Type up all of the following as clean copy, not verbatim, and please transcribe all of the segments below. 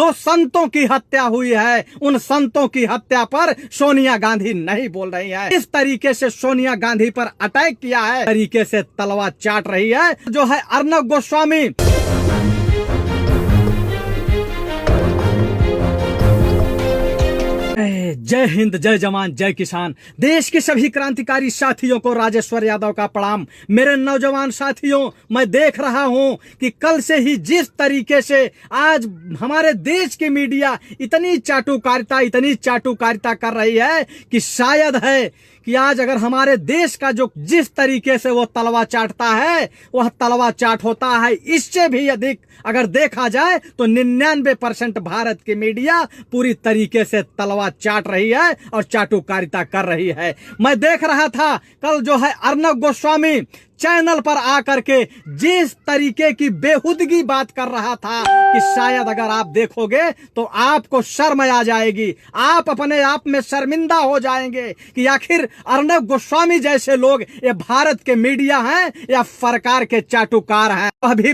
तो संतों की हत्या हुई है, उन संतों की हत्या पर सोनिया गांधी नहीं बोल रही है। इस तरीके से सोनिया गांधी पर अटैक किया है, तरीके से तलवार चाट रही है जो है अर्नब गोस्वामी। जय हिंद, जय जवान, जय किसान। देश के सभी क्रांतिकारी साथियों को राजेश्वर यादव का प्रणाम। मेरे नौजवान साथियों, मैं देख रहा हूं कि कल से ही जिस तरीके से आज हमारे देश की मीडिया इतनी चाटुकारिता कर रही है कि शायद है कि आज अगर हमारे देश का जो जिस तरीके से वो तलवा चाटता है वह तलवा चाट होता है, इससे भी अधिक अगर देखा जाए तो 99% भारत की मीडिया पूरी तरीके से तलवा चाट रही है और चाटुकारिता कर रही है। मैं देख रहा था कल जो है अर्नब गोस्वामी चैनल पर आकर के जिस तरीके की बेहुदगी बात कर रहा था कि शायद अगर आप देखोगे तो आपको शर्म आ जाएगी, आप अपने आप में शर्मिंदा हो जाएंगे कि आखिर अर्नब गोस्वामी जैसे लोग ये भारत के मीडिया हैं या सरकार के चाटुकार हैं। अभी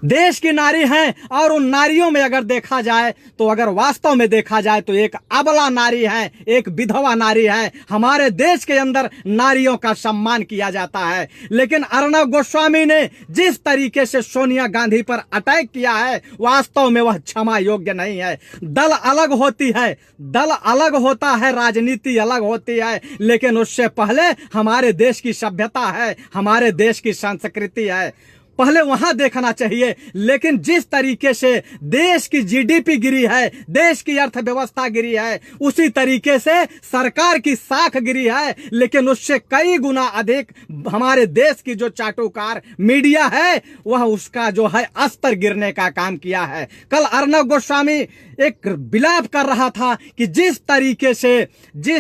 देश की नारी हैं और उन नारियों में अगर देखा जाए तो अगर वास्तव में देखा जाए तो एक अबला नारी है, एक विधवा नारी है। हमारे देश के अंदर नारियों का सम्मान किया जाता है, लेकिन अर्नब गोस्वामी ने जिस तरीके से सोनिया गांधी पर अटैक किया है वास्तव में वह क्षमा योग्य नहीं है। दल अलग होती है, दल अलग होता है, राजनीति अलग होती है, लेकिन उससे पहले हमारे देश की सभ्यता है, हमारे देश की संस्कृति है, पहले वहां देखना चाहिए। लेकिन जिस तरीके से देश की जीडीपी गिरी है, देश की अर्थव्यवस्था गिरी है, उसी तरीके से सरकार की साख गिरी है, लेकिन उससे कई गुना अधिक हमारे देश की जो चाटुकार मीडिया है वह उसका जो है स्तर गिरने का काम किया है। कल अर्नब गोस्वामी एक विलाप कर रहा था कि जिस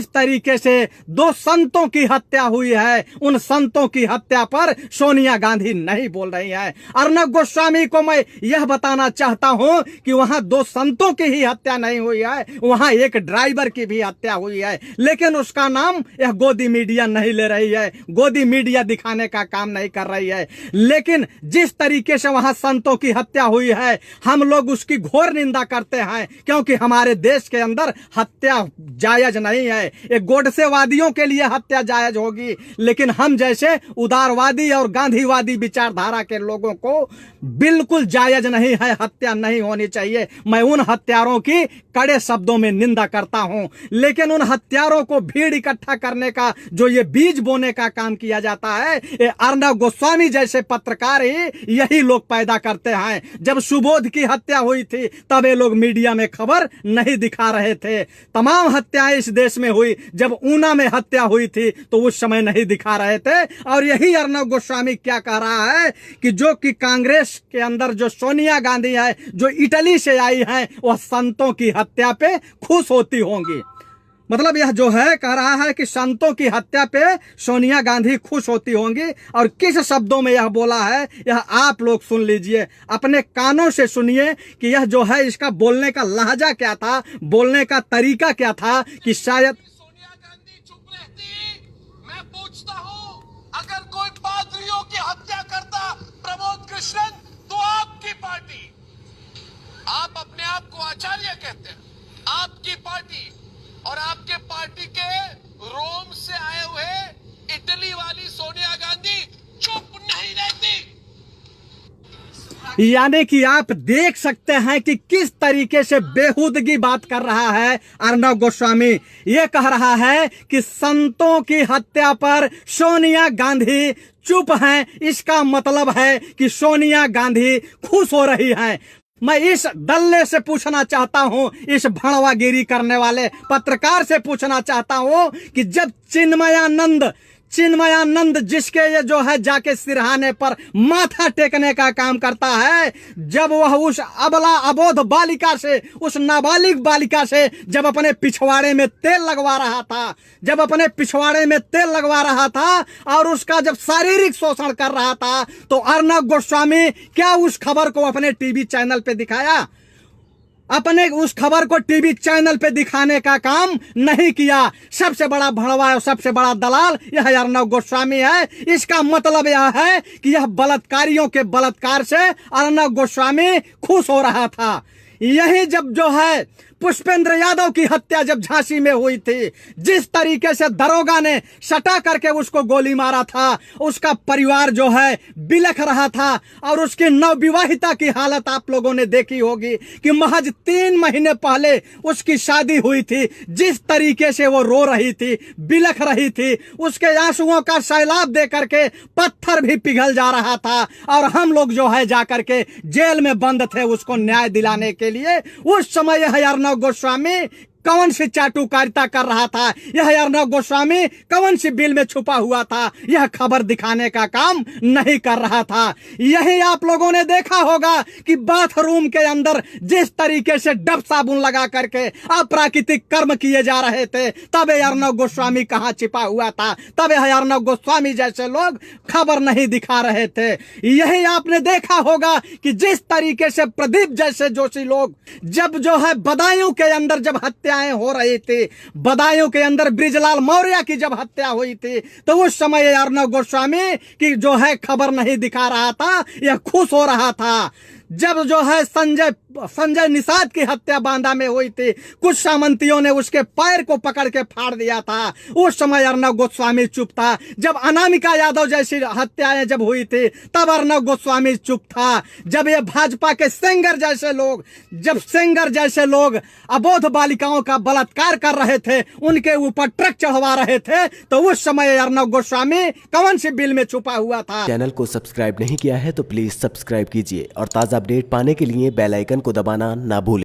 तरीके से दो संतों की हत्या हुई है, उन संतों की हत्या पर सोनिया गांधी नहीं बोल रही है। अर्नब गोस्वामी को मैं यह बताना चाहता हूं कि वहां दो संतों की ही हत्या नहीं हुई है, वहां एक ड्राइवर की भी हत्या हुई है, लेकिन उसका नाम यह गोदी मीडिया नहीं ले रही है, गोदी मीडिया दिखाने का काम नहीं कर रही है। लेकिन जिस तरीके से वहां संतों की हत्या हुई है हम लोग उसकी घोर निंदा करते हैं, क्योंकि हमारे देश के अंदर हत्या जायज नहीं है। एक गोडसेवादियों के लिए हत्या जायज होगी, लेकिन हम जैसे उदारवादी और गांधीवादी विचारधारा के लोगों को बिल्कुल जायज नहीं है, हत्या नहीं होनी चाहिए। मैं उन हत्यारों की कड़े शब्दों में निंदा करता हूं, लेकिन उन हत्यारों को भीड़ इकट्ठा करने का जो ये बीज बोने का काम किया जाता है, ये अर्नब गोस्वामी जैसे पत्रकार ही यही लोग पैदा करते हैं। जब सुबोध की हत्या हुई थी तब ये लोग मीडिया में खबर नहीं दिखा रहे थे, तमाम हत्याएं इस देश में हुई, जब ऊना में हत्या हुई थी तो उस समय नहीं दिखा रहे थे। और यही अर्नब गोस्वामी क्या कह रहा है कि जो कि कांग्रेस के अंदर जो सोनिया गांधी है जो इटली से आई है वह संतों की हत्या पे खुश होती होंगी। मतलब यह जो है कह रहा है कि संतों की हत्या पे सोनिया गांधी खुश होती होंगी। और किस शब्दों में यह बोला है यह आप लोग सुन लीजिए, अपने कानों से सुनिए कि यह जो है इसका बोलने का लहजा क्या था, बोलने का तरीका क्या था कि शायद सोनिया गांधी चुप रहती। मैं पूछता हूं, अगर कोई पादरियों की हत्या करता प्रमोद कृष्णन तो आपकी पार्टी, आप अपने आप को आचार्य कहते हैं, आपकी पार्टी और आपके पार्टी के रोम से आए हुए इटली वाली सोनिया गांधी चुप नहीं रहती। यानी कि आप देख सकते हैं कि किस तरीके से बेहुदगी बात कर रहा है अर्नब गोस्वामी। ये कह रहा है कि संतों की हत्या पर सोनिया गांधी चुप हैं, इसका मतलब है कि सोनिया गांधी खुश हो रही हैं। मैं इस दल्ले से पूछना चाहता हूं, इस भड़वागिरी करने वाले पत्रकार से पूछना चाहता हूं कि जब चिन्मयानंद जिसके ये जो है जाके सिरहाने पर माथा टेकने का काम करता है, जब वह उस अबला अबोध बालिका से, उस नाबालिग बालिका से जब अपने पिछवाड़े में तेल लगवा रहा था और उसका जब शारीरिक शोषण कर रहा था तो अर्नब गोस्वामी क्या उस खबर को अपने टीवी चैनल पे दिखाया? अपने उस खबर को टीवी चैनल पे दिखाने का काम नहीं किया। सबसे बड़ा भड़वा और सबसे बड़ा दलाल यह अर्नब गोस्वामी है। इसका मतलब यह है कि यह बलात्कारियों के बलात्कार से अर्नब गोस्वामी खुश हो रहा था। यही जब जो है पुष्पेंद्र यादव की हत्या जब झांसी में हुई थी, जिस तरीके से दरोगा ने सटा करके उसको गोली मारा था, उसका परिवार जो है बिलख रहा था। और उसकी नवविवाहिता की हालत आप लोगों ने देखी होगी कि महज 3 महीने पहले उसकी शादी हुई थी। जिस तरीके से वो रो रही थी, बिलख रही थी, उसके आंसुओं का सैलाब दे करके पत्थर भी पिघल जा रहा था। और हम लोग जो है जाकर के जेल में बंद थे उसको न्याय दिलाने के लिए। उस समय यह अर्नब गोस्वामी कौन सी चाटुकारिता कर रहा था, यह अर्नब गोस्वामी कौन सी बिल में छुपा हुआ था, यह खबर दिखाने का काम नहीं कर रहा था। यही आप लोगों ने देखा होगा कि बाथरूम के अंदर जिस तरीके से डब साबुन लगा करके अप्राकृतिक कर्म किए जा रहे थे, तब अर्नब गोस्वामी कहाँ छिपा हुआ था, तब अर्नब गोस्वामी जैसे लोग खबर नहीं दिखा रहे थे। यही आपने देखा होगा कि जिस तरीके से प्रदीप जैसे जोशी लोग जब जो है बदायूं के अंदर जब हत्याएं हो रही थी, बदायूं के अंदर बृजलाल मौर्य की जब हत्या हुई थी, तो उस समय अर्नब गोस्वामी की जो है खबर नहीं दिखा रहा था, यह खुश हो रहा था। जब जो है संजय निषाद की हत्या बांदा में हुई थी, कुछ सामंतियों ने उसके पैर को पकड़ के फाड़ दिया था, उस समय अर्नब गोस्वामी चुप था। जब अनामिका यादव जैसी हत्याएं जब हुई थी, तब अर्नब गोस्वामी चुप था। जब ये भाजपा के सेंगर जैसे लोग अबोध बालिकाओं का बलात्कार कर रहे थे, उनके ऊपर ट्रक चढ़वा रहे थे, तो उस समय अर्नब गोस्वामी कौन सी बिल में छुपा हुआ था। चैनल को सब्सक्राइब नहीं किया है तो प्लीज सब्सक्राइब कीजिए और ताज़ा अपडेट पाने के लिए बेल आइकन को दबाना ना भूलें।